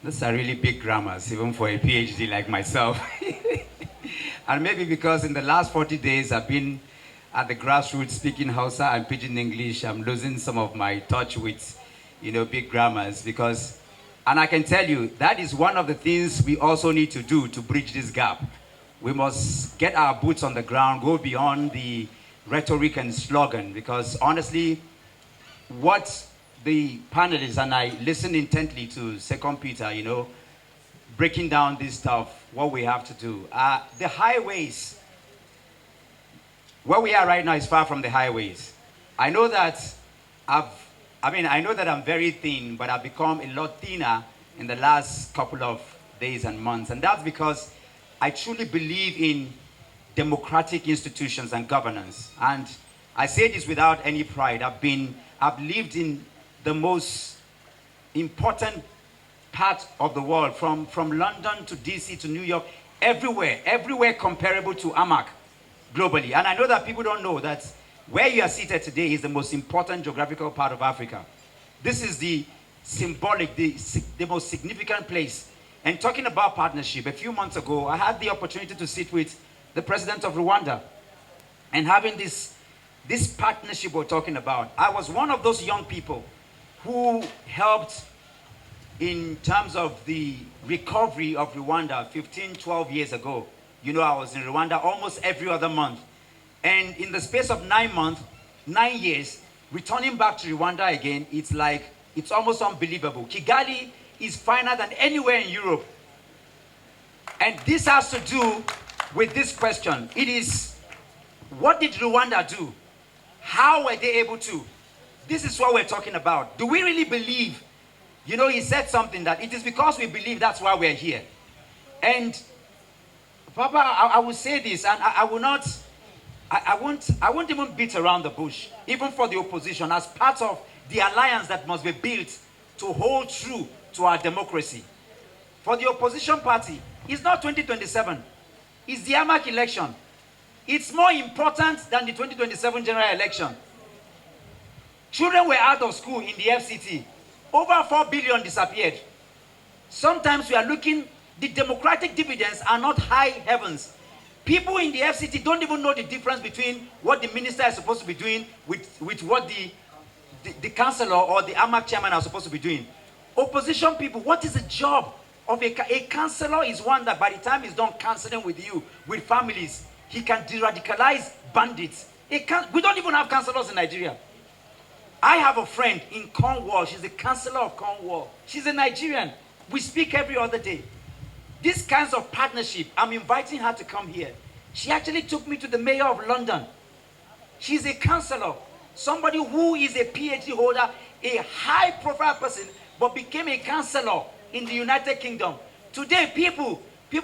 Those are really big grammars, even for a PhD like myself. And maybe because in the last 40 days I've been at the grassroots speaking Hausa and Pidgin English, I'm losing some of my touch with, big grammars because, and I can tell you, that is one of the things we also need to do to bridge this gap. We must get our boots on the ground, go beyond the rhetoric and slogan because honestly, what the panelists, and I listen intently to Second Peter, breaking down this stuff, what we have to do. The highways, where we are right now is far from the highways. I know that I know that I'm very thin, but I've become a lot thinner in the last couple of days and months. And that's because I truly believe in democratic institutions and governance. And I say this without any pride. I've lived in the most important part of the world, from London to DC to New York, everywhere comparable to AMAC globally. And I know that people don't know that where you are seated today is the most important geographical part of Africa. This is the symbolic, the most significant place. And talking about partnership, a few months ago, I had the opportunity to sit with the president of Rwanda and having this partnership we're talking about. I was one of those young people who helped in terms of the recovery of Rwanda 15, 12 years ago. I was in Rwanda almost every other month. And in the space of 9 months, 9 years, returning back to Rwanda again, it's almost unbelievable. Kigali is finer than anywhere in Europe. And this has to do with this question. It is, what did Rwanda do? How were they able to? This is what we're talking about. Do we really believe? He said something that it is because we believe that's why we're here. And Papa, I will say this, and I won't even beat around the bush, even for the opposition, as part of the alliance that must be built to hold true to our democracy. For the opposition party, it's not 2027. It's the AMAC election. It's more important than the 2027 general election. Children were out of school in the FCT. Over 4 billion disappeared. Sometimes we are looking, the democratic dividends are not high heavens. People in the FCT don't even know the difference between what the minister is supposed to be doing with what the councillor or the AMAC chairman are supposed to be doing. Opposition people, what is the job of a councillor? Is one that by the time he's done counseling with you, with families, he can de-radicalize bandits. We don't even have councillors in Nigeria. I have a friend in Cornwall. She's a councillor of Cornwall. She's a Nigerian. We speak every other day. These kinds of partnership, I'm inviting her to come here. She actually took me to the mayor of London. She's a councillor, somebody who is a PhD holder, a high-profile person, but became a councillor in the United Kingdom. Today, people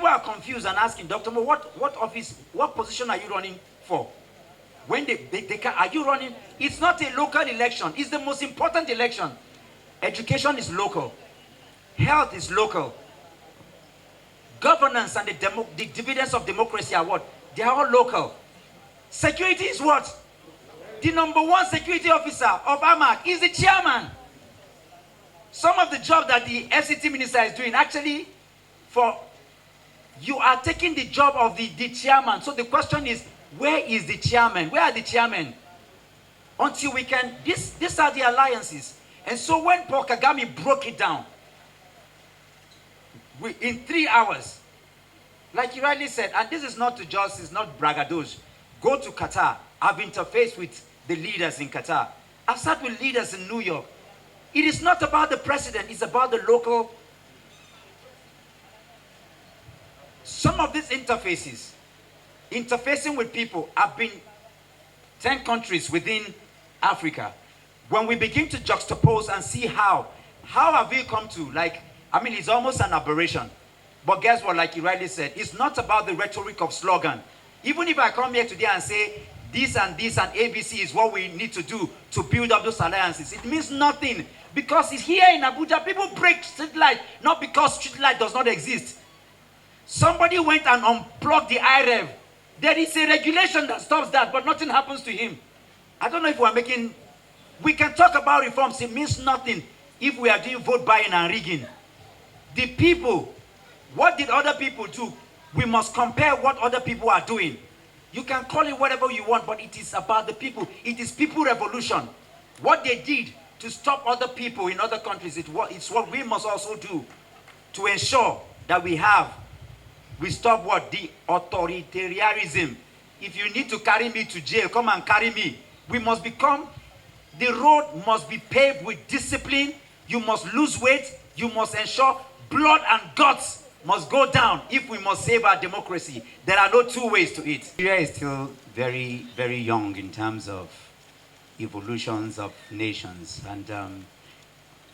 are confused and asking, Dr. Mo, what office, what position are you running for? When are you running? It's not a local election. It's the most important election. Education is local. Health is local. Governance and the dividends of democracy are what? They are all local. Security is what? The number one security officer of AMAC is the chairman. Some of the job that the FCT minister is doing, actually, you are taking the job of the chairman. So the question is, where is the chairman? Where are the chairmen? Until we can, these are the alliances. And so when Paul Kagame broke it down, in 3 hours, like he rightly said, and this is not it's not braggadocious. Go to Qatar. I've interfaced with the leaders in Qatar. I've sat with leaders in New York. It is not about the president, it's about the local. Some of these interfacing with people have been 10 countries within Africa. When we begin to juxtapose and see how have we come to, it's almost an aberration. But guess what, like you rightly said, it's not about the rhetoric of slogan. Even if I come here today and say, this and ABC is what we need to do to build up those alliances, it means nothing. Because it's here in Abuja, people break street light, not because street light does not exist. Somebody went and unplugged the IREV. There is a regulation that stops that, but nothing happens to him. I don't know if we can talk about reforms, it means nothing if we are doing vote buying and rigging. The people, what did other people do? We must compare what other people are doing. You can call it whatever you want, but it is about the people. It is people revolution. What they did to stop other people in other countries, it's what we must also do to ensure that we stop what? The authoritarianism. If you need to carry me to jail, come and carry me. We must the road must be paved with discipline. You must lose weight. You must ensure blood and guts must go down if we must save our democracy. There are no two ways to it. Nigeria is still very, very young in terms of evolutions of nations. And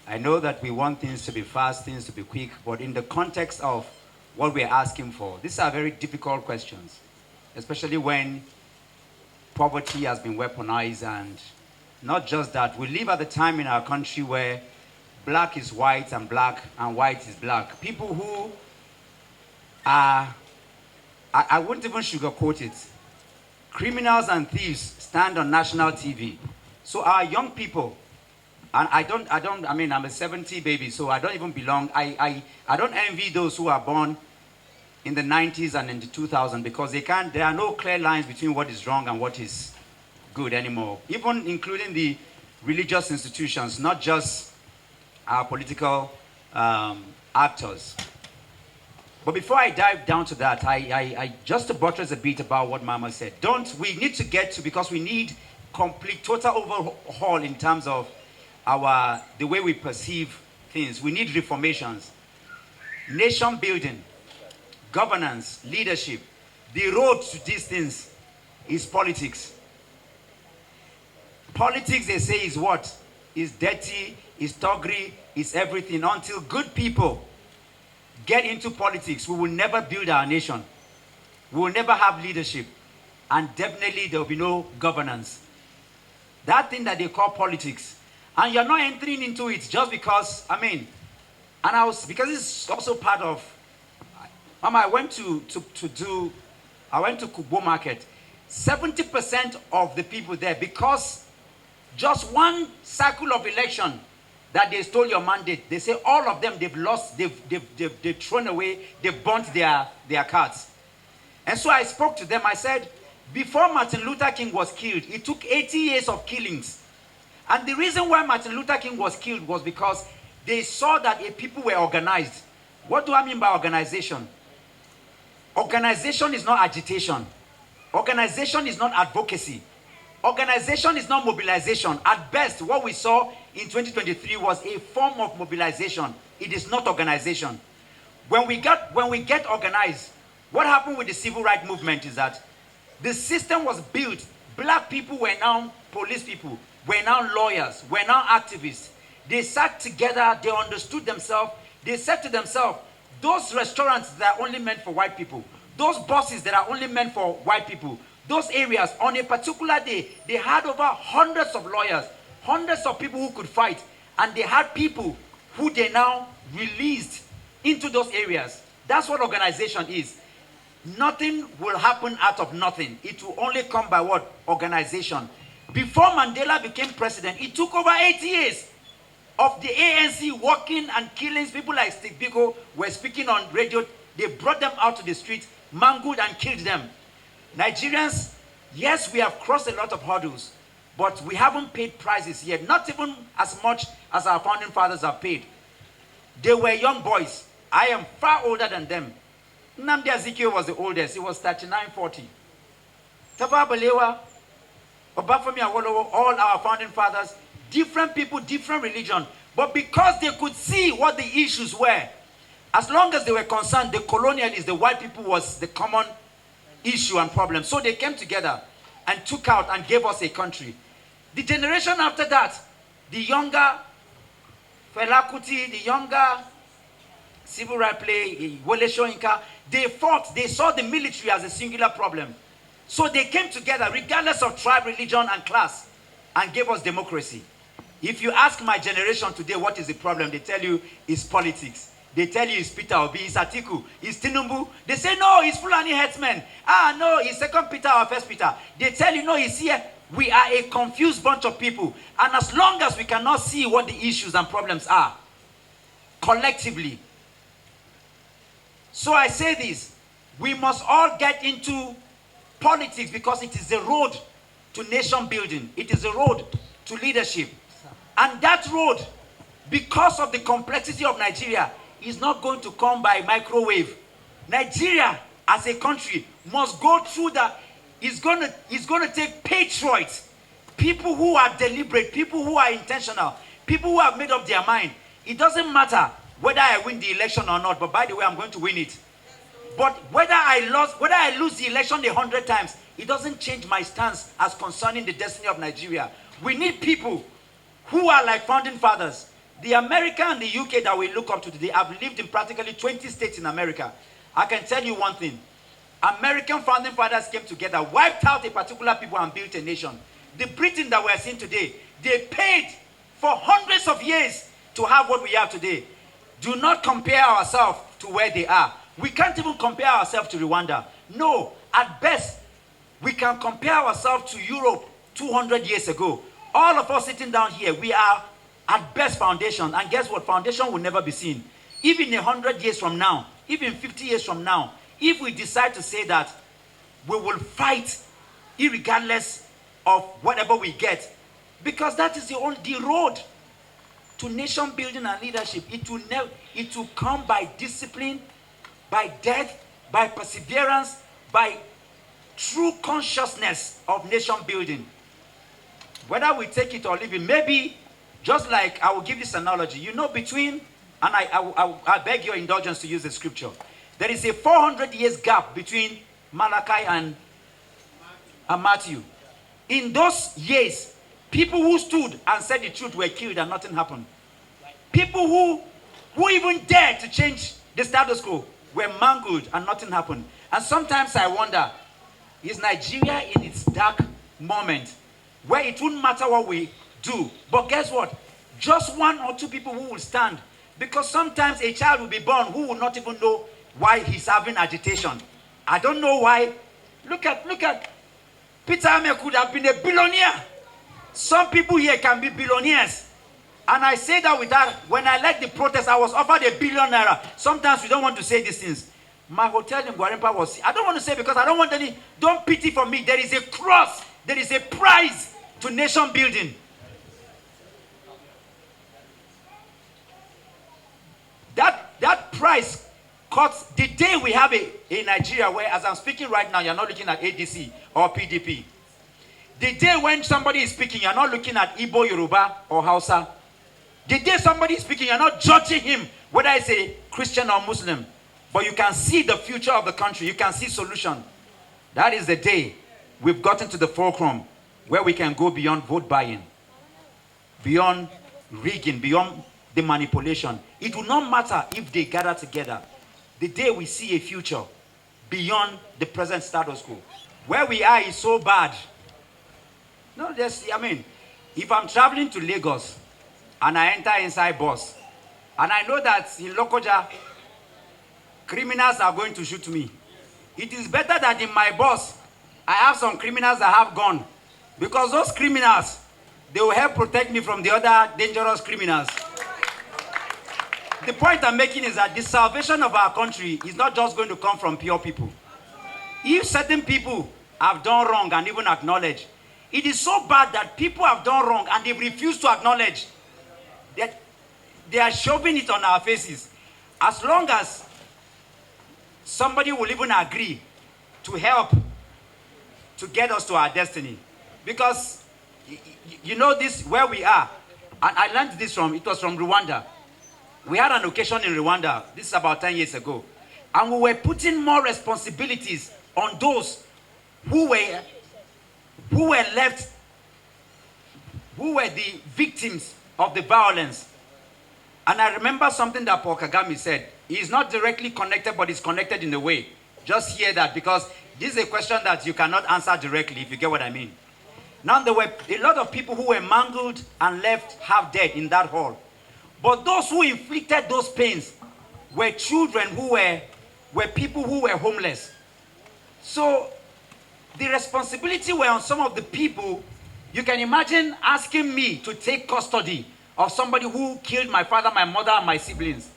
I know that we want things to be fast, things to be quick, but in the context of what we're asking for, these are very difficult questions, especially when poverty has been weaponized. And not just that, we live at a time in our country where black is white and white is black. People who are, I wouldn't even sugarcoat it. Criminals and thieves stand on national TV. So our young people, and I mean, I'm a 70 baby, so I don't even belong. I don't envy those who are born in the 90s and in the 2000s, because there are no clear lines between what is wrong and what is good anymore. Even including the religious institutions, not just our political actors. But before I dive down to that, I just to buttress a bit about what Mama said. We need to get to, because we need complete, total overhaul in terms of the way we perceive things. We need reformations, nation building, governance, leadership. The road to these things is politics. Politics, they say, is what? Is dirty, is thuggery, is everything. Until good people get into politics, we will never build our nation. We will never have leadership. And definitely there will be no governance. That thing that they call politics. And you're not entering into it just because, because it's also part of, Mama, I went to Kubo Market. 70% of the people there, because just one cycle of election that they stole your mandate, they say all of them, they've lost, they've thrown away, they've burnt their cards. And so I spoke to them, I said, before Martin Luther King was killed, it took 80 years of killings. And the reason why Martin Luther King was killed was because they saw that people were organized. What do I mean by organization? Organization is not agitation. Organization is not advocacy. Organization is not mobilization. At best, what we saw in 2023 was a form of mobilization. It is not organization. When we get organized, what happened with the civil rights movement is that the system was built. Black people were now police people, were now lawyers, were now activists. They sat together, they understood themselves. They said to themselves, those restaurants that are only meant for white people, those buses that are only meant for white people, those areas, on a particular day, they had over hundreds of lawyers, hundreds of people who could fight, and they had people who they now released into those areas. That's what organization is. Nothing will happen out of nothing. It will only come by what? Organization. Before Mandela became president, it took over 80 years of the ANC working and killing. People like Steve Biko were speaking on radio. They brought them out to the street, mangled and killed them. Nigerians, yes, we have crossed a lot of hurdles, but we haven't paid prices yet. Not even as much as our founding fathers have paid. They were young boys. I am far older than them. Nnamdi Azikiwe was the oldest. He was 39, 40. Tafawa Balewa, Obafemi Awolowo, all our founding fathers, different people, different religion. But because they could see what the issues were, as long as they were concerned, the colonialists, the white people was the common issue and problem. So they came together and took out and gave us a country. The generation after that, the younger Fela Kuti, the younger civil rights play, Wole Soyinka, they fought, they saw the military as a singular problem. So they came together regardless of tribe, religion, and class and gave us democracy. If you ask my generation today what is the problem, they tell you it's politics. They tell you it's Peter Obi, it's Atiku, it's Tinubu. They say, no, it's Fulani headsmen. Ah, no, it's 2 Peter or 1 Peter. They tell you, no, it's here. We are a confused bunch of people. And as long as we cannot see what the issues and problems are, collectively, So I say this, we must all get into politics because it is the road to nation building. It is the road to leadership. And that road, because of the complexity of Nigeria, is not going to come by microwave. Nigeria, as a country, must go through that. It's going to take patriots, people who are deliberate, people who are intentional, people who have made up their mind. It doesn't matter whether I win the election or not, but by the way, I'm going to win it. But whether I lose the election 100 times, it doesn't change my stance as concerning the destiny of Nigeria. We need people who are like founding fathers. The America and the UK that we look up to today have lived in practically 20 states in America. I can tell you one thing. American founding fathers came together, wiped out a particular people and built a nation. The Britain that we are seeing today, they paid for hundreds of years to have what we have today. Do not compare ourselves to where they are. We can't even compare ourselves to Rwanda. No, at best, we can compare ourselves to Europe 200 years ago. All of us sitting down here, we are at best foundation. And guess what? Foundation will never be seen. Even 100 years from now, even 50 years from now, if we decide to say that we will fight irregardless of whatever we get, because that is the road to nation building and leadership. It will come by discipline, by death, by perseverance, by true consciousness of nation building. Whether we take it or leave it, maybe, just like I will give this analogy, you know, between, and I beg your indulgence to use the scripture, there is a 400 years gap between Malachi and Matthew. In those years, people who stood and said the truth were killed and nothing happened. People who even dared to change the status quo were mangled and nothing happened. And sometimes I wonder, is Nigeria in its dark moment where it wouldn't matter what we do? But guess what? Just one or two people who will stand. Because sometimes a child will be born who will not even know why he's having agitation. I don't know why. Look at Peter Ame could have been a billionaire. Some people here can be billionaires. And I say that with that, when I led the protest, I was offered ₦1 billion. Sometimes we don't want to say these things. My hotel in Gwarimpa was, I don't want to say because I don't want any, don't pity for me. There is a cross, there is a prize to nation building. That price cuts the day we have a Nigeria where, as I'm speaking right now, you're not looking at ADC or PDP. The day when somebody is speaking, you're not looking at Igbo, Yoruba, or Hausa. The day somebody is speaking, you're not judging him, whether it's a Christian or Muslim. But you can see the future of the country. You can see solution. That is the day we've gotten to the fulcrum where we can go beyond vote buying, beyond rigging, beyond the manipulation. It will not matter if they gather together. The day we see a future beyond the present status quo. Where we are is so bad. No, I mean, if I'm traveling to Lagos and I enter inside bus, and I know that in Lokoja, criminals are going to shoot me, it is better that in my bus, I have some criminals that have gun. Because those criminals, they will help protect me from the other dangerous criminals. The point I'm making is that the salvation of our country is not just going to come from pure people. If certain people have done wrong and even acknowledge, it is so bad that people have done wrong and they refuse to acknowledge that they are shoving it on our faces. As long as somebody will even agree to help to get us to our destiny. Because, you know this, where we are, and I learned this it was from Rwanda. We had an occasion in Rwanda, this is about 10 years ago, and we were putting more responsibilities on those who were the victims of the violence. And I remember something that Paul Kagame said. He's not directly connected, but he's connected in a way. Just hear that, because this is a question that you cannot answer directly, if you get what I mean. Now, there were a lot of people who were mangled and left half dead in that hall. But those who inflicted those pains were children who were people who were homeless. So the responsibility were on some of the people. You can imagine asking me to take custody of somebody who killed my father, my mother, and my siblings.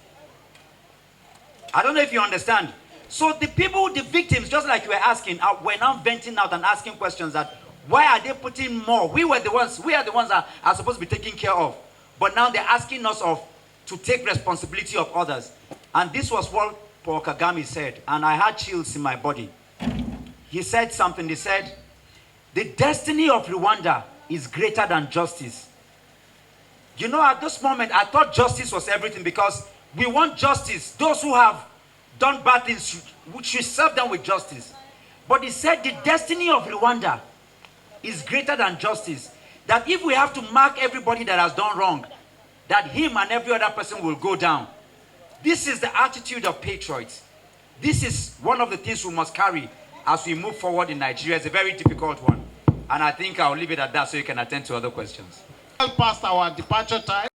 I don't know if you understand. So the people, the victims, just like you were asking, were now venting out and asking questions that why are they putting more? We are the ones that are supposed to be taken care of. But now they're asking us to take responsibility of others. And this was what Paul Kagame said, and I had chills in my body. He said something. He said, the destiny of Rwanda is greater than justice. You know, at this moment, I thought justice was everything because we want justice. Those who have done bad things, we should serve them with justice. But he said the destiny of Rwanda is greater than justice. That if we have to mark everybody that has done wrong, that him and every other person will go down. This is the attitude of patriots. This is one of the things we must carry as we move forward in Nigeria. It's a very difficult one. And I think I'll leave it at that so you can attend to other questions. Past our departure time.